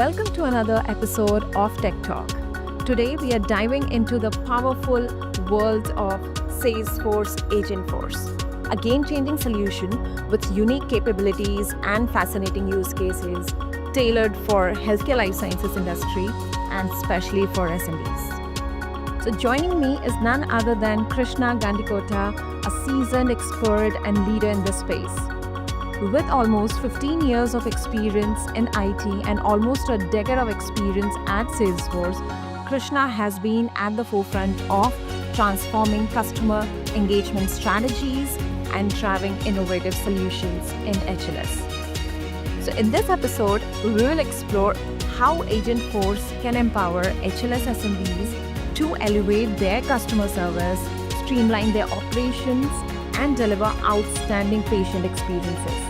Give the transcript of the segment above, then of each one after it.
Welcome to another episode of TeqTalk. Today we are diving into the powerful world of Salesforce Agentforce, a game-changing solution with unique capabilities and fascinating use cases tailored for healthcare life sciences industry and especially for SMEs. So joining me is none other than Krishna Gandhi Kota, a seasoned expert and leader in this space. With almost 15 years of experience in IT and almost a decade of experience at Salesforce, Krishna has been at the forefront of transforming customer engagement strategies and driving innovative solutions in HLS. So in this episode, we will explore how Agentforce can empower HLS SMBs to elevate their customer service, streamline their operations, and deliver outstanding patient experiences.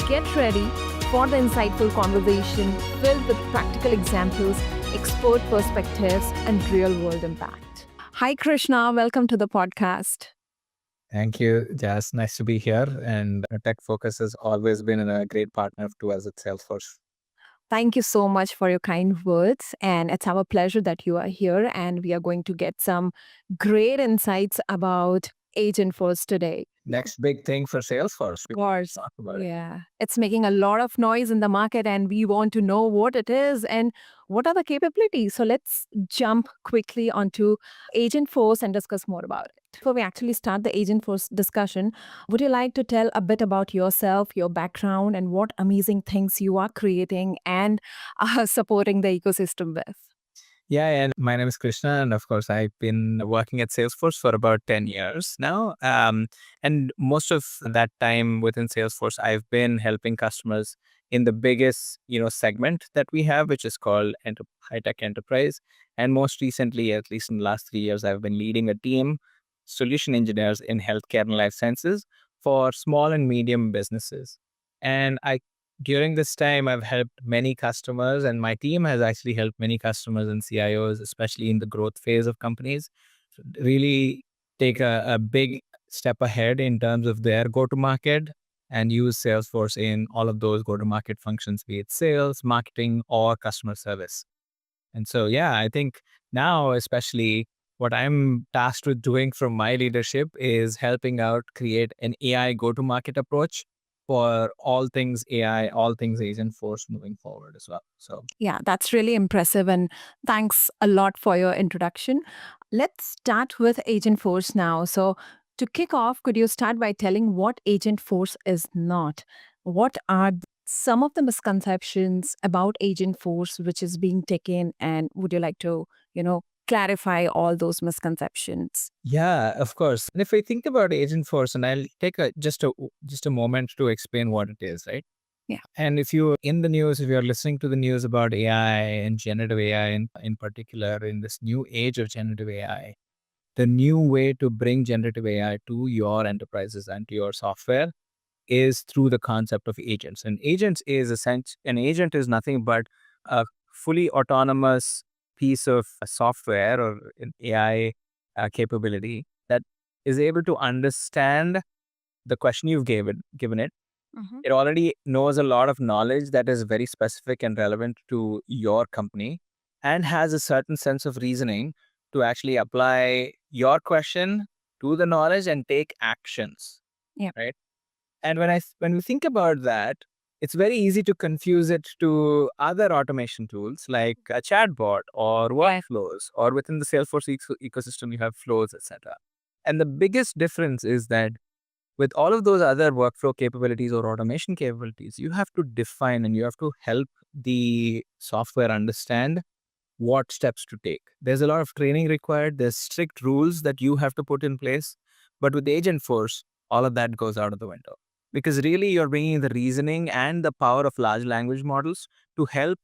Get ready for the insightful conversation filled with practical examples, expert perspectives, and real-world impact. Hi, Krishna. Welcome to the podcast. Thank you, Jazz. Nice to be here. And Tech Focus has always been a great partner to us at Salesforce. Thank you so much for your kind words. And it's our pleasure that you are here. And we are going to get some great insights about Agentforce today. Next big thing for Salesforce. Of course. Talk about it. Yeah. It's making a lot of noise in the market, and we want to know what it is and what are the capabilities. So let's jump quickly onto Agentforce and discuss more about it. Before we actually start the Agentforce discussion, would you like to tell a bit about yourself, your background, and what amazing things you are creating and supporting the ecosystem with? Yeah, and my name is Krishna, and of course, I've been working at Salesforce for about 10 years now. And most of that time within Salesforce, I've been helping customers in the biggest, segment that we have, which is called high-tech enterprise. And most recently, at least in the last 3 years, I've been leading a team, solution engineers in healthcare and life sciences for small and medium businesses. And during this time, I've helped many customers, and my team has actually helped many customers and CIOs, especially in the growth phase of companies, really take a big step ahead in terms of their go-to-market and use Salesforce in all of those go-to-market functions, be it sales, marketing, or customer service. And so, yeah, I think now, especially what I'm tasked with doing from my leadership is helping out create an AI go-to-market approach for all things AI, all things Agentforce moving forward as well. So Yeah, that's really impressive. And thanks a lot for your introduction. Let's start with Agentforce now. So, to kick off, could you start by telling what Agentforce is not? What are some of the misconceptions about Agentforce which is being taken? And would you like to, clarify all those misconceptions? yeah, of course. And if I think about Agentforce, and I'll take just a moment to explain what it is, right? Yeah. And if you're in the news, if you're listening to the news about AI and generative AI in particular, in this new age of generative AI, the new way to bring generative AI to your enterprises and to your software is through the concept of agents. And an agent is nothing but a fully autonomous piece of software or an AI capability that is able to understand the question you've given it. Mhm. It already knows a lot of knowledge that is very specific and relevant to your company and has a certain sense of reasoning to actually apply your question to the knowledge and take actions. Yeah. Right. And when we think about that, it's very easy to confuse it to other automation tools like a chatbot or Right. workflows, or within the Salesforce ecosystem, you have flows, etc. And the biggest difference is that with all of those other workflow capabilities or automation capabilities, you have to define and you have to help the software understand what steps to take. There's a lot of training required. There's strict rules that you have to put in place. But with Agentforce, all of that goes out of the window. Because really, you're bringing the reasoning and the power of large language models to help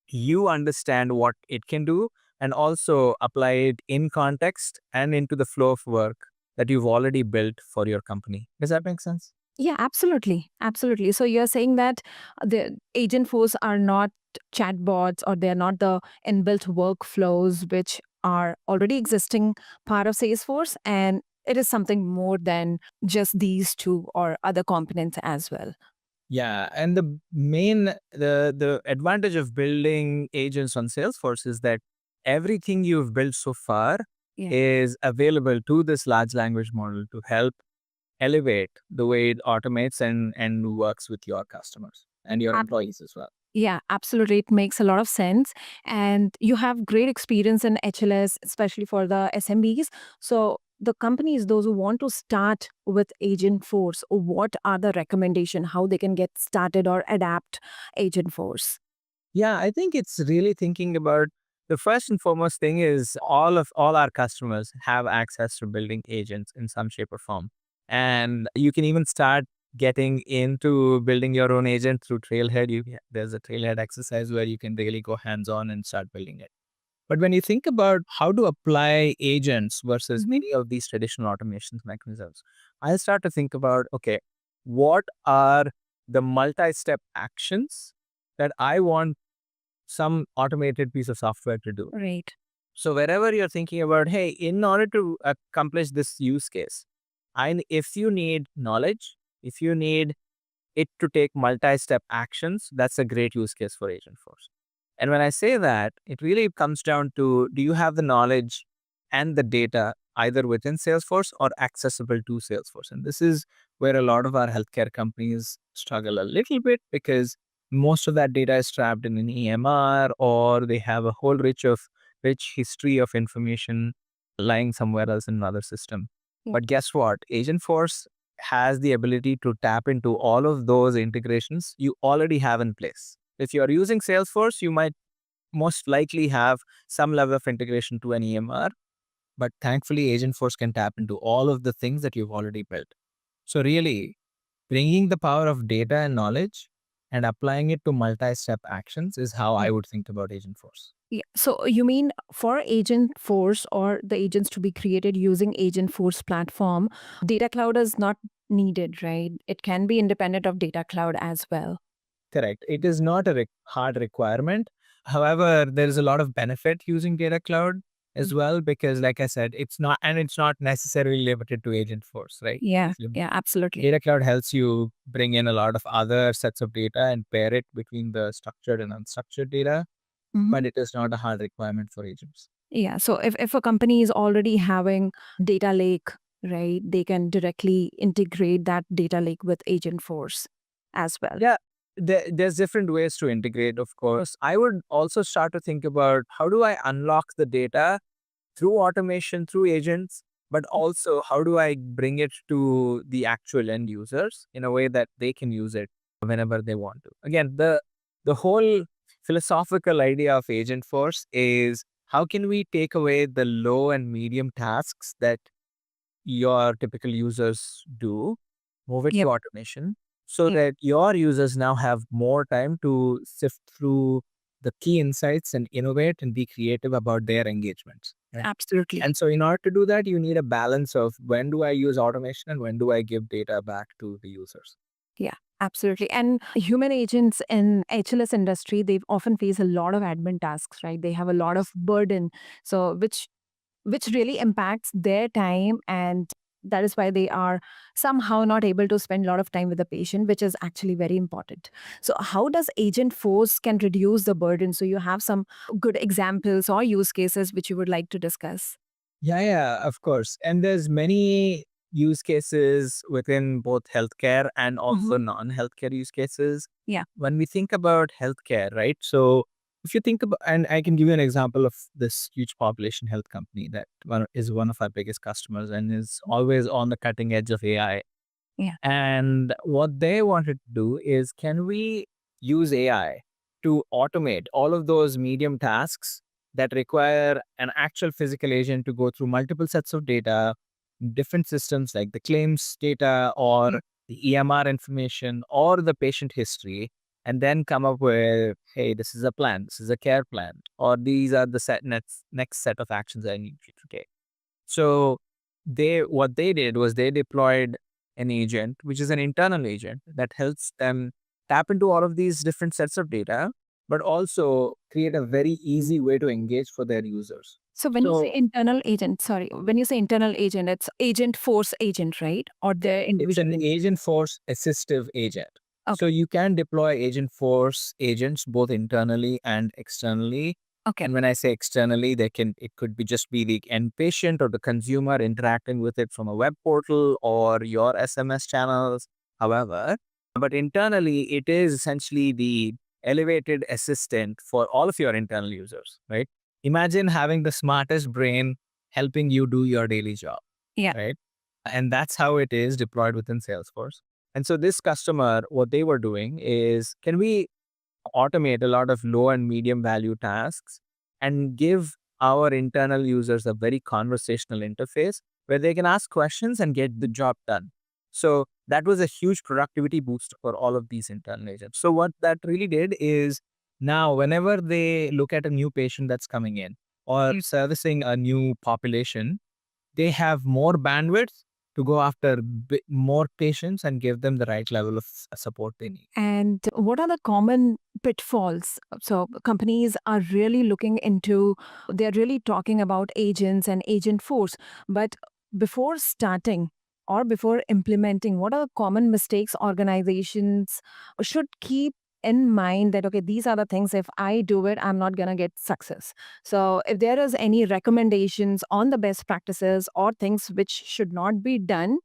you understand what it can do and also apply it in context and into the flow of work that you've already built for your company. Does that make sense? Yeah, absolutely. Absolutely. So you're saying that the Agentforce are not chatbots or they're not the inbuilt workflows which are already existing part of Salesforce, and it is something more than just these two or other components as well. Yeah, and the advantage of building agents on Salesforce is that everything you've built so far is available to this large language model to help elevate the way it automates and works with your customers and your employees as well. Yeah, absolutely. It makes a lot of sense. And you have great experience in HLS, especially for the SMBs. So, the companies, those who want to start with Agentforce, what are the recommendation how they can get started or adapt Agentforce? Yeah, I think it's really thinking about the first and foremost thing is all our customers have access to building agents in some shape or form. And you can even start getting into building your own agent through Trailhead. There's a Trailhead exercise where you can really go hands-on and start building it. But when you think about how to apply agents versus many of these traditional automations mechanisms, I start to think about, okay, what are the multi-step actions that I want some automated piece of software to do? Right. So wherever you're thinking about, hey, in order to accomplish this use case, if you need knowledge, if you need it to take multi-step actions, that's a great use case for Agentforce. And when I say that, it really comes down to, do you have the knowledge and the data either within Salesforce or accessible to Salesforce? And this is where a lot of our healthcare companies struggle a little bit because most of that data is trapped in an EMR, or they have a whole rich history of information lying somewhere else in another system. But guess what? Agentforce has the ability to tap into all of those integrations you already have in place. If you're using Salesforce, you might most likely have some level of integration to an EMR, but thankfully, Agentforce can tap into all of the things that you've already built. So, really, bringing the power of data and knowledge and applying it to multi step actions is how I would think about Agentforce. Yeah. So you mean for Agentforce or the agents to be created using Agentforce platform, Data Cloud is not needed, right? It can be independent of Data Cloud as well. Correct. It is not a hard requirement. However, there is a lot of benefit using Data Cloud as well because, like I said, it's not necessarily limited to Agentforce, right? Yeah, So yeah, absolutely. Data Cloud helps you bring in a lot of other sets of data and pair it between the structured and unstructured data, Mhm. but it is not a hard requirement for agents. Yeah. So if a company is already having data lake, right, they can directly integrate that data lake with Agentforce as well. Yeah, there's different ways to integrate, of course. I would also start to think about how do I unlock the data through automation, through agents, but also how do I bring it to the actual end users in a way that they can use it whenever they want to. Again, the whole philosophical idea of Agentforce is how can we take away the low and medium tasks that your typical users do, move it to Yep. automation so Yep. that your users now have more time to sift through the key insights and innovate and be creative about their engagements. Right? Absolutely. And so, in order to do that, you need a balance of when do I use automation and when do I give data back to the users. Yeah, absolutely. And human agents in HLS industry, they often face a lot of admin tasks, right? They have a lot of burden. So which really impacts their time, and that is why they are somehow not able to spend a lot of time with the patient, which is actually very important. So how does agent force can reduce the burden? So you have some good examples or use cases which you would like to discuss? Yeah, of course. And there's many use cases within both healthcare and also Mhm. non-healthcare use cases. Yeah. When we think about healthcare, right? So if you think about, and I can give you an example of this huge population health company that is one of our biggest customers and is always on the cutting edge of AI. Yeah. And what they wanted to do is, can we use AI to automate all of those medium tasks that require an actual physical agent to go through multiple sets of data, different systems like the claims data or Yeah. the EMR information or the patient history, and then come up with, hey, this is a plan, this is a care plan, or these are the next set of actions I need you to take. So what they did was they deployed an agent, which is an internal agent that helps them tap into all of these different sets of data, but also create a very easy way to engage for their users. So when you say So internal agent, sorry, when you say internal agent, it's agent force agent, right? Or their it's an individual. agent force assistive agent. So you can deploy Agentforce agents both internally and externally. Okay. And when I say externally, it could be just be the end patient or the consumer interacting with it from a web portal or your SMS channels, however. But internally, it is essentially the elevated assistant for all of your internal users, right? Imagine having the smartest brain helping you do your daily job, Yeah. right? And that's how it is deployed within Salesforce. And so this customer, what they were doing is, can we automate a lot of low and medium value tasks and give our internal users a very conversational interface where they can ask questions and get the job done. So that was a huge productivity boost for all of these internal agents. So what that really did is now whenever they look at a new patient that's coming in or servicing a new population, they have more bandwidth to go after more patients and give them the right level of support they need. And what are the common pitfalls? So companies are really looking into, they're really talking about agents and agent force. But before starting or before implementing, what are the common mistakes organizations should keep in mind that, okay, these are the things, if I do it, I'm not going to get success. So if there is any recommendations on the best practices or things which should not be done,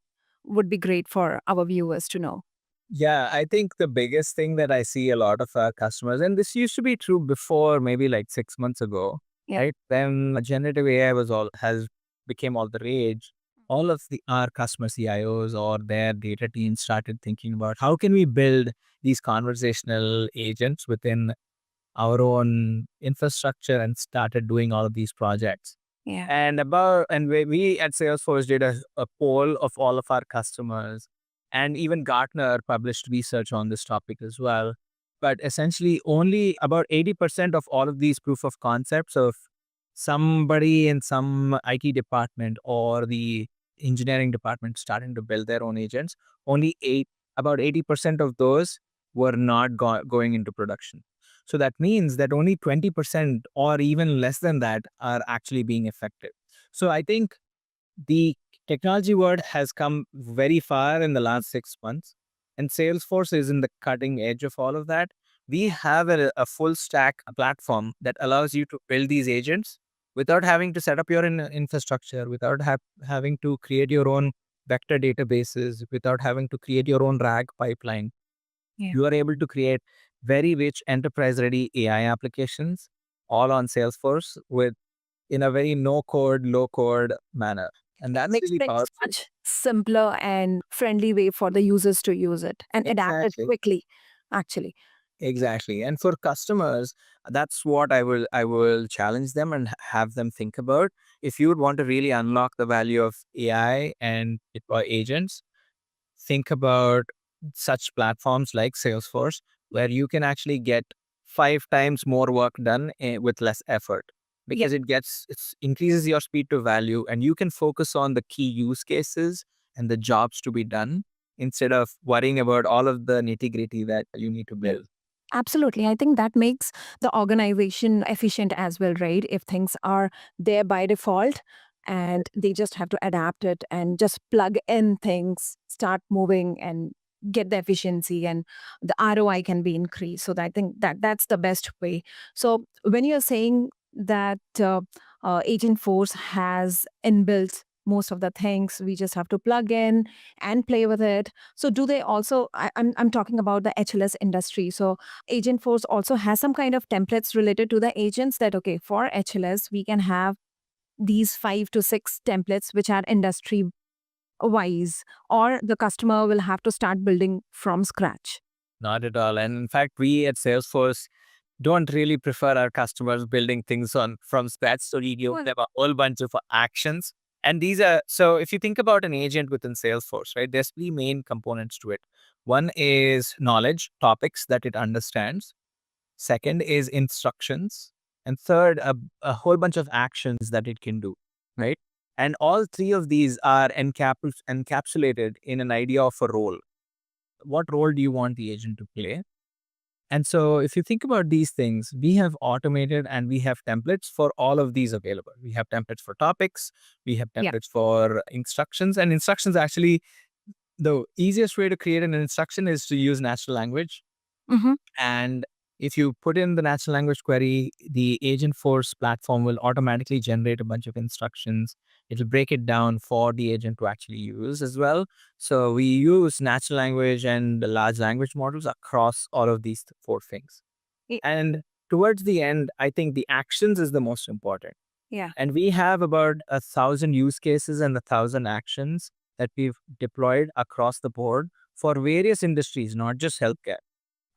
would be great for our viewers to know. Yeah, I think the biggest thing that I see a lot of our customers, and this used to be true before maybe like 6 months ago, Yeah. right? Then generative AI has became all the rage. All of our customer CIOs or their data teams started thinking about how can we build these conversational agents within our own infrastructure and started doing all of these projects. Yeah. And we at Salesforce did a poll of all of our customers, and even Gartner published research on this topic as well. But essentially, only about 80% of all of these proof of concepts of somebody in some IT department or the engineering department starting to build their own agents, about 80% of those were not going into production. So that means that only 20% or even less than that are actually being effective. So I think the technology world has come very far in the last 6 months, and Salesforce is in the cutting edge of all of that. We have a full stack platform that allows you to build these agents without having to set up your infrastructure, without having to create your own vector databases, without having to create your own RAG pipeline. Yeah. You are able to create very rich enterprise ready AI applications all on Salesforce with in a very no code, low code manner. And that's Makes really things powerful. much simpler and friendly way for the users to use it and adapt it Exactly. quickly, actually. Exactly. And for customers, that's what I will challenge them and have them think about. If you would want to really unlock the value of AI and agents, think about such platforms like Salesforce, where you can actually get 5 times more work done with less effort Yeah. because it increases your speed to value and you can focus on the key use cases and the jobs to be done instead of worrying about all of the nitty gritty that you need to build. Absolutely. I think that makes the organization efficient as well, right? If things are there by default and they just have to adapt it and just plug in things, start moving and get the efficiency and the ROI can be increased. So I think that that's the best way. So when you're saying that Agent Force has inbuilt most of the things, we just have to plug in and play with it. So do they also, I'm talking about the HLS industry. So Agentforce also has some kind of templates related to the agents that, okay, for HLS, we can have these 5 to 6 templates which are industry wise, or the customer will have to start building from scratch. Not at all. And in fact, we at Salesforce don't really prefer our customers building things on from scratch. So we give them a whole bunch of actions. And these are so if you think about an agent within Salesforce, right, there's 3 main components to it. One is knowledge, topics that it understands. Second is instructions. And third, a whole bunch of actions that it can do, right? And all three of these are encapsulated in an idea of a role. What role do you want the agent to play? And so if you think about these things, we have automated and we have templates for all of these available. We have templates for topics, we have Yeah. templates for instructions, and instructions actually the easiest way to create an instruction is to use natural language. Mm-hmm. And if you put in the natural language query, the Agentforce platform will automatically generate a bunch of instructions. It'll break it down for the agent to actually use as well. So we use natural language and the large language models across all of these four things. Y- And towards the end, I think the actions is the most important. Yeah. And we have about 1,000 use cases and 1,000 actions that we've deployed across the board for various industries, not just healthcare.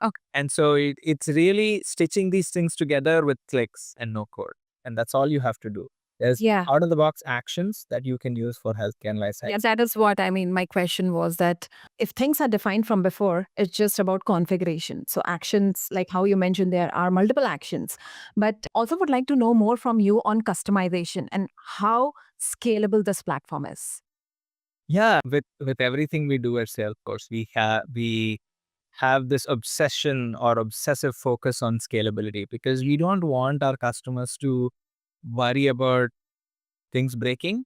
Okay. And so it's really stitching these things together with clicks and no code. And that's all you have to do. There's Yeah. out of the box actions that you can use for healthcare and life Yeah, sciences. that is what I mean. My question was that if things are defined from before, it's just about configuration. So, actions, like how you mentioned, there are multiple actions. But also would like to know more from you on customization and how scalable this platform is. Yeah, with everything we do at Salesforce, we have this obsession or obsessive focus on scalability because we don't want our customers to worry about things breaking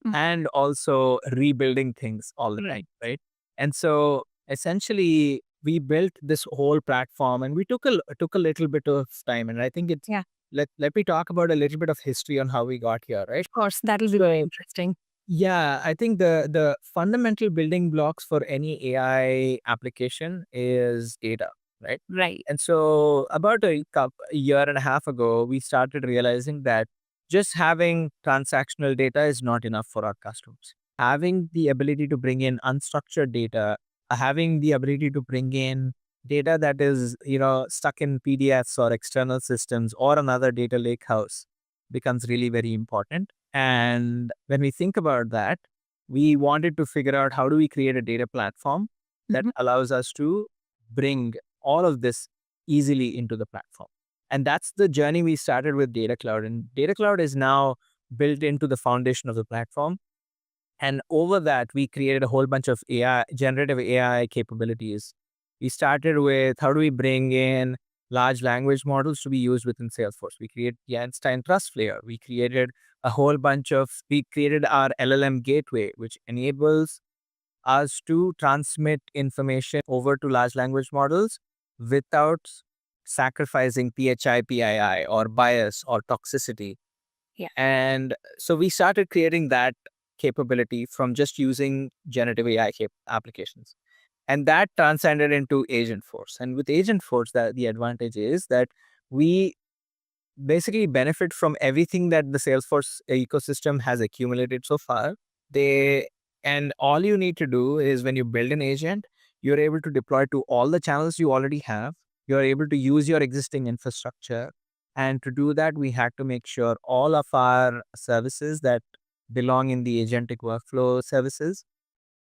Mm. and also rebuilding things all the time, right? And so essentially, we built this whole platform, and we took a little bit of time, and I think it's Yeah, let me talk about a little bit of history on how we got here, right? of course, that'll be very interesting. Yeah, I think the fundamental building blocks for any AI application is data, right? Right. And so about a year and a half ago, we started realizing that just having transactional data is not enough for our customers. Having the ability to bring in unstructured data, having the ability to bring in data that is, stuck in PDFs or external systems or another data lake house becomes really very important. And when we think about that, we wanted to figure out how do we create a data platform that Mhm. allows us to bring all of this easily into the platform. And that's the journey we started with Data Cloud. And Data Cloud is now built into the foundation of the platform. And over that, we created a whole bunch of AI, generative AI capabilities. We started with how do we bring in large language models to be used within Salesforce. We created the Einstein Trust Layer. We created our LLM gateway, which enables us to transmit information over to large language models without sacrificing PHI, or bias or toxicity. Yeah. And so we started creating that capability from just using generative AI applications. And that transcended into Agentforce. And with Agentforce, the advantage is that we basically benefit from everything that the Salesforce ecosystem has accumulated so far. They and all you need to do is when you build an agent, you're able to deploy to all the channels you already have. You're able to use your existing infrastructure. And to do that, we had to make sure all of our services that belong in the agentic workflow services,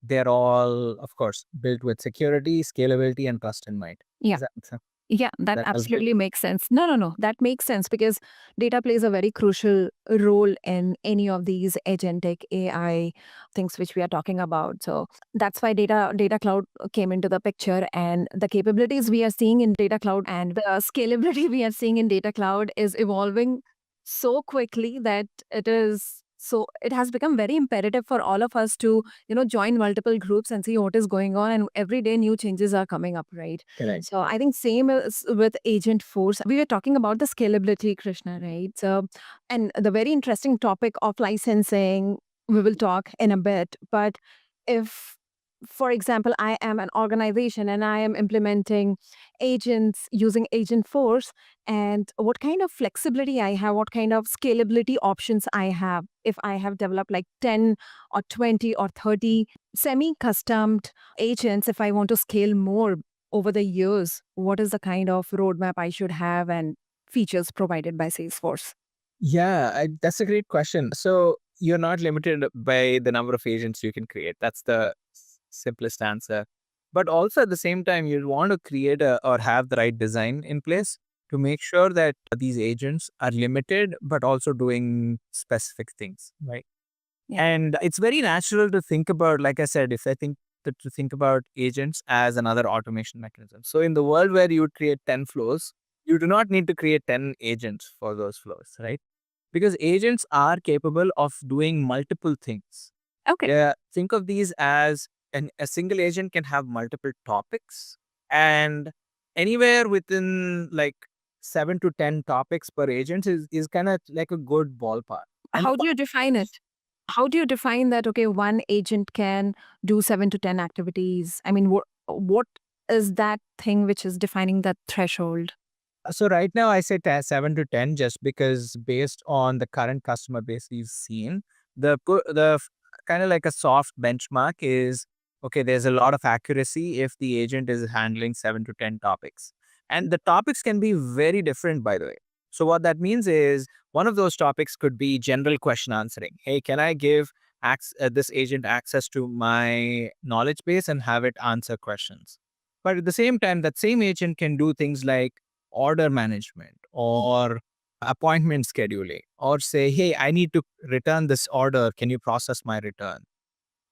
they're all, of course, built with security, scalability, and trust in mind. Yeah. Is that, Yeah, that that helps? absolutely makes sense. No, no, no. That makes sense because data plays a very crucial role in any of these agentic AI things which we are talking about. So that's why data cloud came into the picture, and the capabilities we are seeing in data cloud and the scalability we are seeing in data cloud is evolving so quickly that it has become very imperative for all of us to join multiple groups and see what is going on, and every day new changes are coming up, right? Correct. So I think same is with Agentforce. We were talking about the scalability, Krishna, right? So, and the very interesting topic of licensing, we will talk in a bit. But if, for example, I am an organization and I am implementing agents using Agentforce, and what kind of flexibility I have, what kind of scalability options I have, if I have developed like 10 or 20 or 30 semi customed agents, if I want to scale more over the years, what is the kind of roadmap I should have and features provided by Salesforce? Yeah, that's a great question. So you're not limited by the number of agents you can create. That's the simplest answer. But also at the same time, you want to create or have the right design in place to make sure that these agents are limited, but also doing specific things, right? Yeah. And it's very natural to think about, like I said, if I think to think about agents as another automation mechanism. So in the world where you would create 10 flows, you do not need to create 10 agents for those flows, right? Because agents are capable of doing multiple things. Okay. Yeah, think of these as and a single agent can have multiple topics, and anywhere within like 7 to 10 topics per agent is kind of like a good ballpark. And How do you define it? How do you define that, okay, one agent can do 7 to 10 activities? I mean, what is that thing which is defining that threshold? so right now I say 7 to 10, just because based on the current customer base we've seen, kind of like a soft benchmark is, okay, there's a lot of accuracy if the agent is handling 7 to 10 topics. And the topics can be very different, by the way. So what that means is one of those topics could be general question answering. Hey, can I give this agent access to my knowledge base and have it answer questions? But at the same time, that same agent can do things like order management or appointment scheduling, or say, hey, I need to return this order. Can you process my return?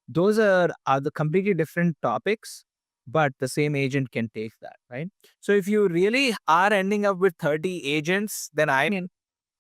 Those are the completely different topics, but the same agent can take that, right? So if you really are ending up with 30 agents, then I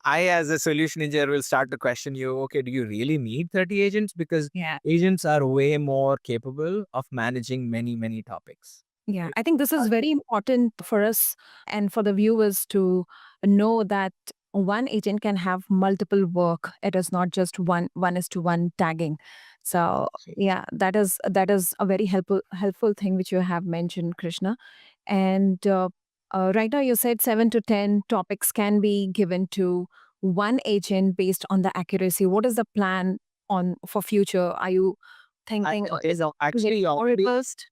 as a solution engineer will start to question you, okay, do you really need 30 agents? Because Yeah. agents are way more capable of managing many, many topics. Yeah, I think this is very important for us and for the viewers to know that one agent can have multiple work. It is not just one is to one tagging. So yeah, that is a very helpful thing which you have mentioned, Krishna. And right now you said 7 to 10 topics can be given to one agent based on the accuracy. What is the plan on for future? Are you thinking is it Actually, more robust?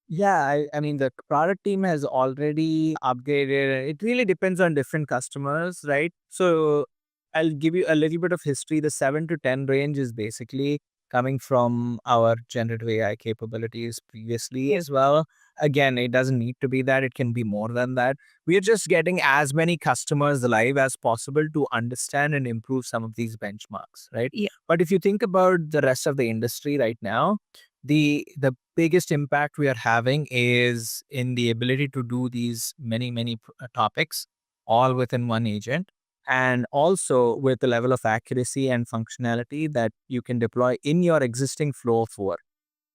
yeah, I mean, the product team has already upgraded. It really depends on different customers, right? So I'll give you a little bit of history. The 7 to 10 range is basically coming from our generative AI capabilities previously as well. Again, it doesn't need to be that, it can be more than that. We are just getting as many customers live as possible to understand and improve some of these benchmarks, right? Yeah. But if you think about the rest of the industry right now, the biggest impact we are having is in the ability to do these many topics all within one agent, and also with the level of accuracy and functionality that you can deploy in your existing flow of work,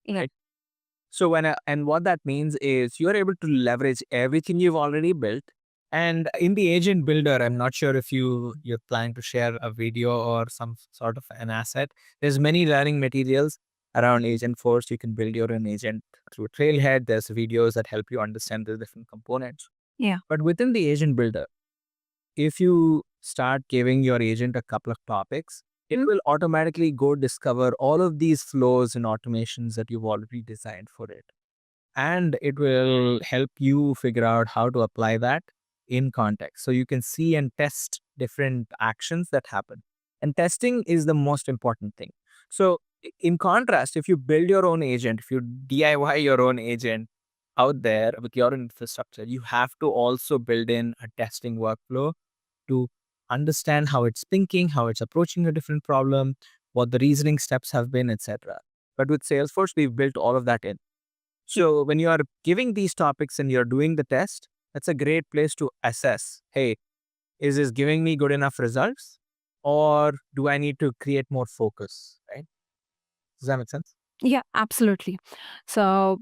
Yeah. right? So and what that means is you're able to leverage everything you've already built. And in the agent builder, I'm not sure if you're planning to share a video or some sort of an asset. There's many learning materials around Agentforce. You can build your own agent through Trailhead. There's videos that help you understand the different components. Yeah. But within the agent builder, if you start giving your agent a couple of topics, it will automatically go discover all of these flows and automations that you've already designed for it. And it will help you figure out how to apply that in context. So you can see and test different actions that happen. And testing is the most important thing. So, in contrast, if you build your own agent, if you DIY your own agent out there with your infrastructure, you have to also build in a testing workflow to understand how it's thinking, how it's approaching a different problem, what the reasoning steps have been, etc. But with Salesforce, we've built all of that in. So when you are giving these topics and you're doing the test, that's a great place to assess, hey, is this giving me good enough results? Or do I need to create more focus? Right? Does that make sense? Yeah, absolutely. So,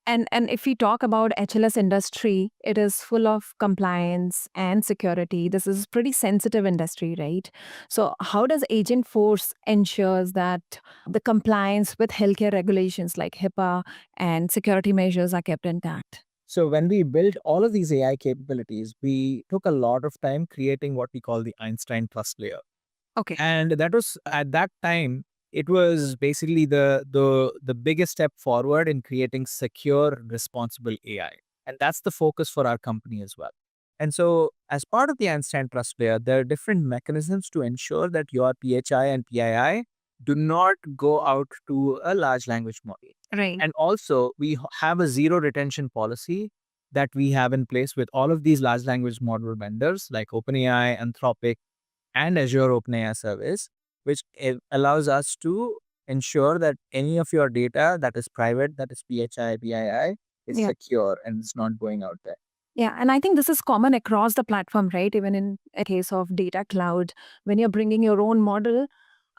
and if we talk about HLS industry, it is full of compliance and security. This is pretty sensitive industry, right? So, how does Agent Force ensures that the compliance with healthcare regulations like HIPAA and security measures are kept intact? So when we built all of these AI capabilities, we took a lot of time creating what we call the Einstein Trust Layer. Okay. And that was at that time, it was basically the biggest step forward in creating secure, responsible AI. And that's the focus for our company as well. And so as part of the Einstein Trust Layer, there are different mechanisms to ensure that your PHI and PII do not go out to a large language model. Right. And also, we have a zero retention policy that we have in place with all of these large language model vendors like OpenAI, Anthropic, and Azure OpenAI service, which allows us to ensure that any of your data that is private, that is PHI, PII, is Yeah. secure and it's not going out there. Yeah, and I think this is common across the platform, right? Even in a case of data cloud, when you're bringing your own model,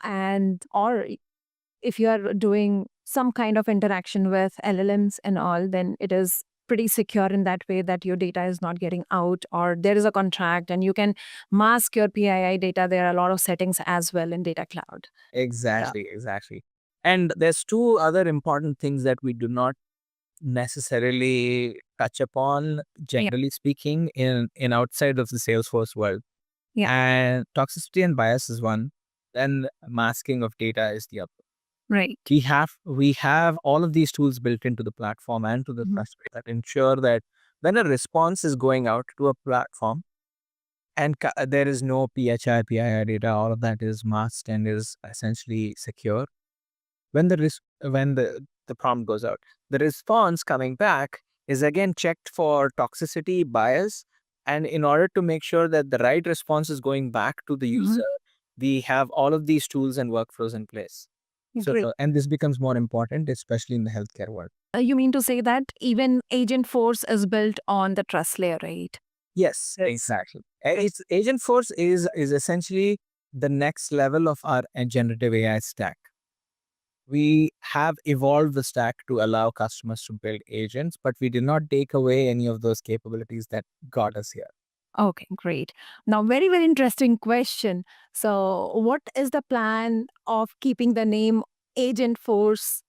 and or if you are doing some kind of interaction with LLMs and all, then it is pretty secure in that way that your data is not getting out, or there is a contract and you can mask your PII data. There are a lot of settings as well in Data Cloud. Exactly. And there's two other important things that we do not necessarily touch upon, Yeah. generally speaking, in outside of the Salesforce world. Yeah. And toxicity and bias is one, then masking of data is the other. Right. We have all of these tools built into the platform and to the Mhm. customer that ensure that when a response is going out to a platform and there is no PII data, all of that is masked and is essentially secure. When the prompt goes out, the response coming back is again checked for toxicity bias, and in order to make sure that the right response is going back to the Mhm. user, we have all of these tools and workflows in place. Great. And this becomes more important, especially in the healthcare world. You mean to say that even Agentforce is built on the trust layer, right? Yes, Yes. exactly. It's Agentforce is essentially the next level of our generative AI stack. We have evolved the stack to allow customers to build agents, but we did not take away any of those capabilities that got us here. Okay, great. Now, very, very interesting question. So, what is the plan of keeping the name Agentforce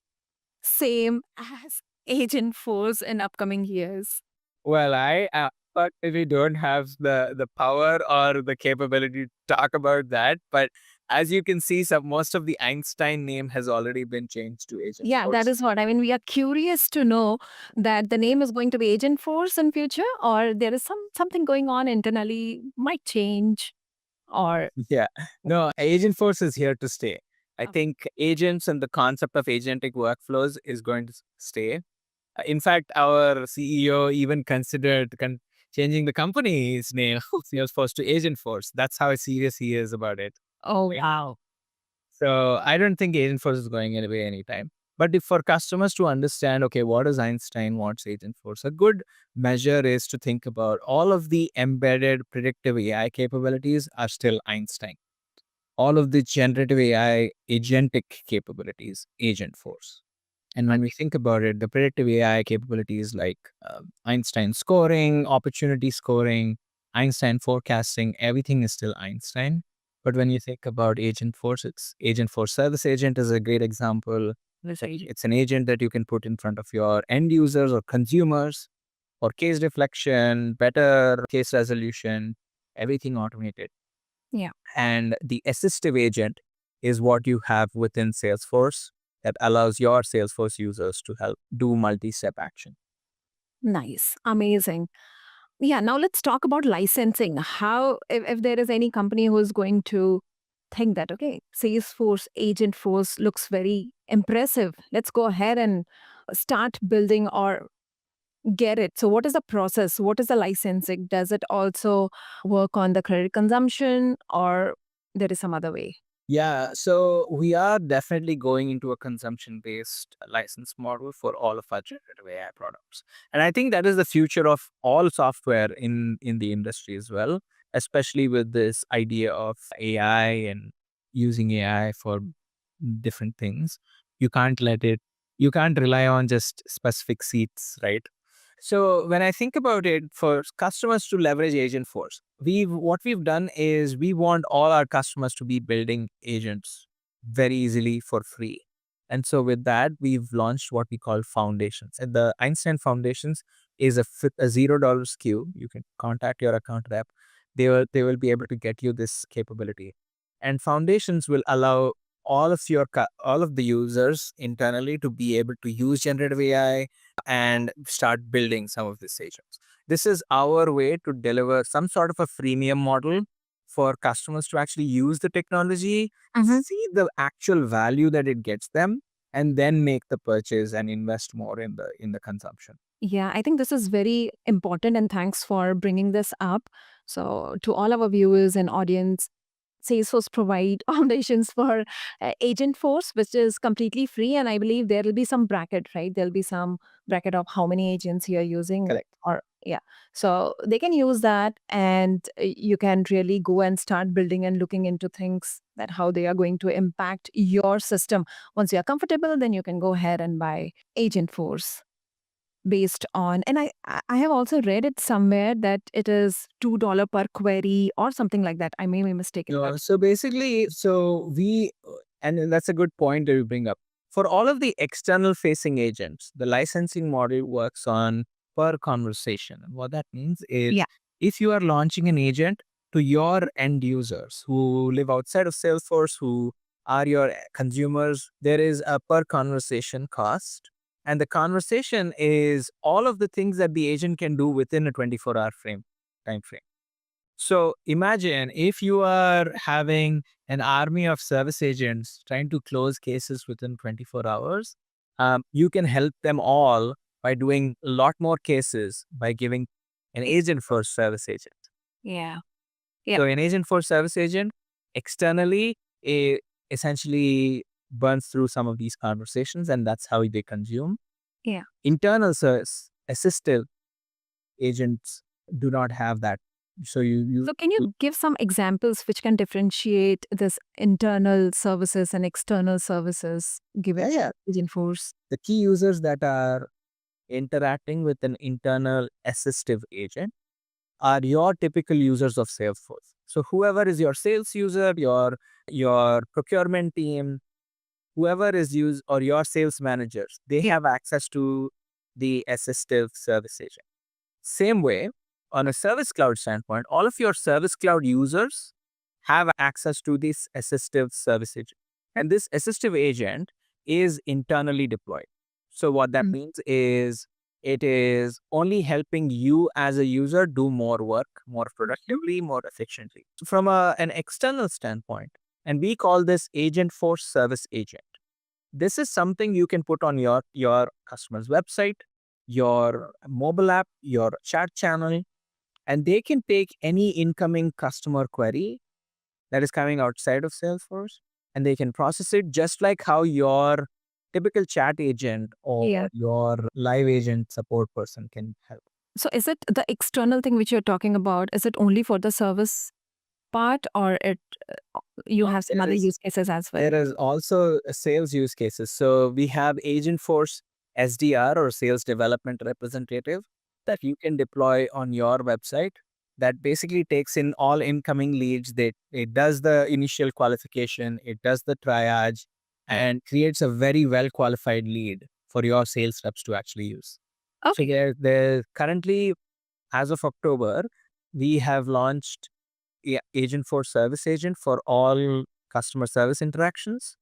same as Agentforce in upcoming years? Well, but we don't have the power or the capability to talk about that. But as you can see, most of the Einstein name has already been changed to Yeah, that Agentforce. is what I mean. We are curious to know that the name is going to be Agentforce in future, or there is something going on internally, might change, or Yeah. No, Agentforce is here to stay. I okay. think agents and the concept of agentic workflows is going to stay. In fact, our CEO even considered changing the company's name, Salesforce, to Agentforce. That's how serious he is about it. Oh wow. So I don't think Agentforce is going away anytime. But if for customers to understand, okay, what does Einstein wants Agentforce? A good measure is to think about all of the embedded predictive AI capabilities are still Einstein. All of the generative AI agentic capabilities, Agentforce. And when we think about it, the predictive AI capabilities like Einstein scoring, opportunity scoring, Einstein forecasting, everything is still Einstein. But when you think about Agent Force, it's Agent Force Service Agent is a great example. This agent. It's an agent that you can put in front of your end users or consumers for case deflection, better case resolution, everything automated. Yeah. And the assistive agent is what you have within Salesforce that allows your Salesforce users to help do multi-step action. Nice. Amazing. Yeah, now let's talk about licensing. How, if there is any company who is going to think that, okay, Salesforce Agentforce looks very impressive, let's go ahead and start building or get it. So, what is the process? What is the licensing? Does it also work on the credit consumption, or there is some other way? Yeah, so we are definitely going into a consumption-based license model for all of our generative AI products. And I think that is the future of all software in the industry as well, especially with this idea of AI and using AI for different things. You can't let it, you can't rely on just specific seats, right? So when I think about it, for customers to leverage Agentforce, we've done is we want all our customers to be building agents very easily for free. And so with that, we've launched what we call foundations. And the Einstein Foundations is a $0 SKU. You can contact your account rep. They will be able to get you this capability. And foundations will allow all of the users internally to be able to use generative AI and start building some of these agents. This is our way to deliver some sort of a freemium model for customers to actually use the technology, see the actual value that it gets them, and then make the purchase and invest more in the consumption. Yeah, I think this is very important, and thanks for bringing this up. So, to all our viewers and audience, Salesforce provide foundations for Agentforce, which is completely free, and I believe there will be some bracket, right? There'll be some bracket of how many agents you're using, Correct. or Yeah. So they can use that, and you can really go and start building and looking into things that how they are going to impact your system. Once you are comfortable, then you can go ahead and buy Agentforce based on, and I have also read it somewhere that it is $2 per query or something like that. I may be mistaken. So basically, and that's a good point that you bring up. For all of the external facing agents, the licensing model works on per conversation. And what that means is, Yeah. if you are launching an agent to your end users who live outside of Salesforce, who are your consumers, there is a per conversation cost. And the conversation is all of the things that the agent can do within a 24-hour time frame. So imagine if you are having an army of service agents trying to close cases within 24 hours, you can help them all by doing a lot more cases by giving an agent for service agent. Yeah. Yeah. So an agent for service agent externally essentially burns through some of these conversations, and that's how they consume. Yeah. Internal service assistive agents do not have that. So So can you give some examples which can differentiate this internal services and external services given Agentforce? the key users that are interacting with an internal assistive agent are your typical users of Salesforce. So whoever is your sales user, your procurement team, whoever is used or your sales managers, they have access to the assistive service agent. Same way, on a service cloud standpoint, all of your service cloud users have access to this assistive service agent. And this assistive agent is internally deployed. So, what that means is it is only helping you as a user do more work, more productively, more efficiently. From an external standpoint, and we call this Agentforce Service Agent. This is something you can put on your customer's website, your mobile app, your chat channel, and they can take any incoming customer query that is coming outside of Salesforce, and they can process it just like how your typical chat agent or your live agent support person can help. So is it the external thing which you're talking about? Is it only for the service part, or you have some other use cases as well? There is also a sales use cases. So we have Agentforce SDR or Sales Development Representative that you can deploy on your website that basically takes in all incoming leads. It does the initial qualification, it does the triage, and creates a very well qualified lead for your sales reps to actually use. So there currently, as of October, we have launched Agentforce Service Agent for all customer service interactions,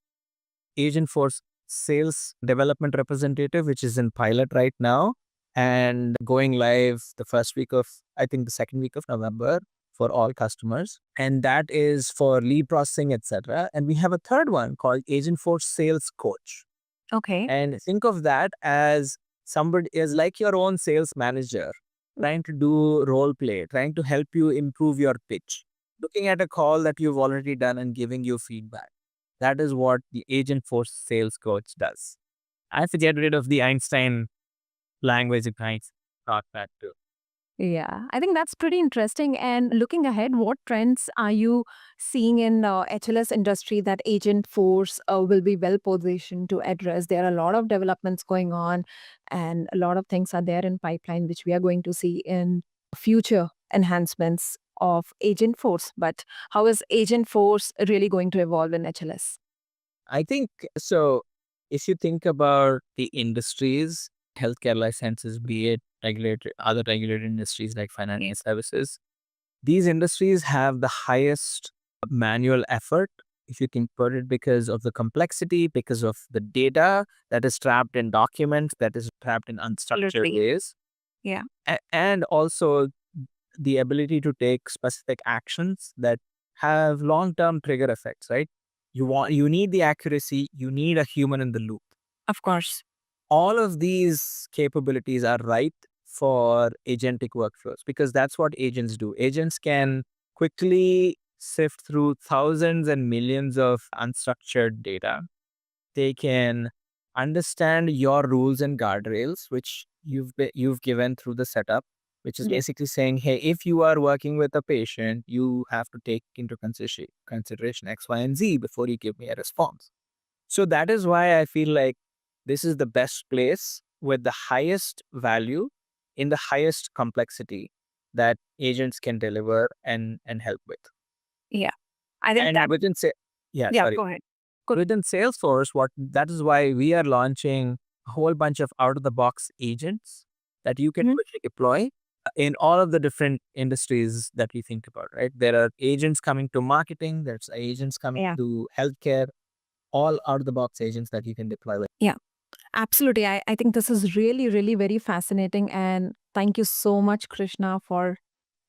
Agentforce Sales Development Representative, which is in pilot right now, and going live I think the second week of November for all customers. And that is for lead processing, etc. And we have a third one called Agentforce Sales Coach. Okay. And think of that as somebody is like your own sales manager trying to do role play, trying to help you improve your pitch, looking at a call that you've already done and giving you feedback. That is what the Agentforce Sales Coach does. I have to get rid of the Einstein language if I thought that too. Yeah, I think that's pretty interesting. And looking ahead, what trends are you seeing in HLS industry that Agentforce will be well positioned to address? There are a lot of developments going on, and a lot of things are there in pipeline, which we are going to see in future enhancements of Agentforce. But how is Agentforce really going to evolve in HLS? I think so. If you think about the industries, healthcare life sciences, be it regulated, other regulated industries like financial services, these industries have the highest manual effort, if you can put it, because of the complexity, because of the data that is trapped in documents, that is trapped in unstructured ways. Yeah. And also the ability to take specific actions that have long-term trigger effects, right? You need the accuracy, you need a human in the loop. Of course. All of these capabilities are right for agentic workflows because that's what agents do. Agents can quickly sift through thousands and millions of unstructured data. They can understand your rules and guardrails, which you've given through the setup. which is basically saying, hey, if you are working with a patient, you have to take into consideration X, Y, and Z before you give me a response. So that is why I feel like this is the best place with the highest value in the highest complexity that agents can deliver and help with. Yeah. I think And that, within yeah, go ahead. within Salesforce, that is why we are launching a whole bunch of out of the box agents that you can Mhm. quickly deploy in all of the different industries that we think about, right? There are agents coming to marketing, there's agents coming Yeah. to healthcare, all out of the box agents that you can deploy with. Yeah. Absolutely. I think this is really, really very fascinating. And thank you so much, Krishna, for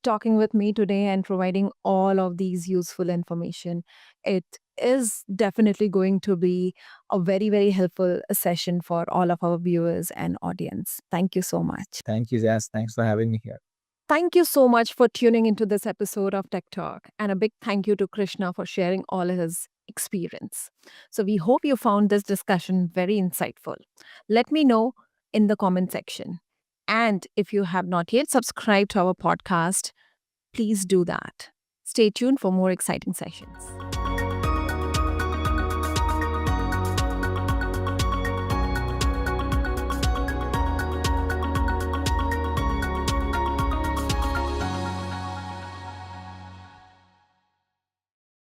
talking with me today and providing all of these useful information. It is definitely going to be a very, very helpful session for all of our viewers and audience. Thank you so much. Thank you, Jazz. Thanks for having me here. Thank you so much for tuning into this episode of Tech Talk. And a big thank you to Krishna for sharing all his experience. So, we hope you found this discussion very insightful. Let me know in the comment section. And if you have not yet subscribed to our podcast, please do that. Stay tuned for more exciting sessions.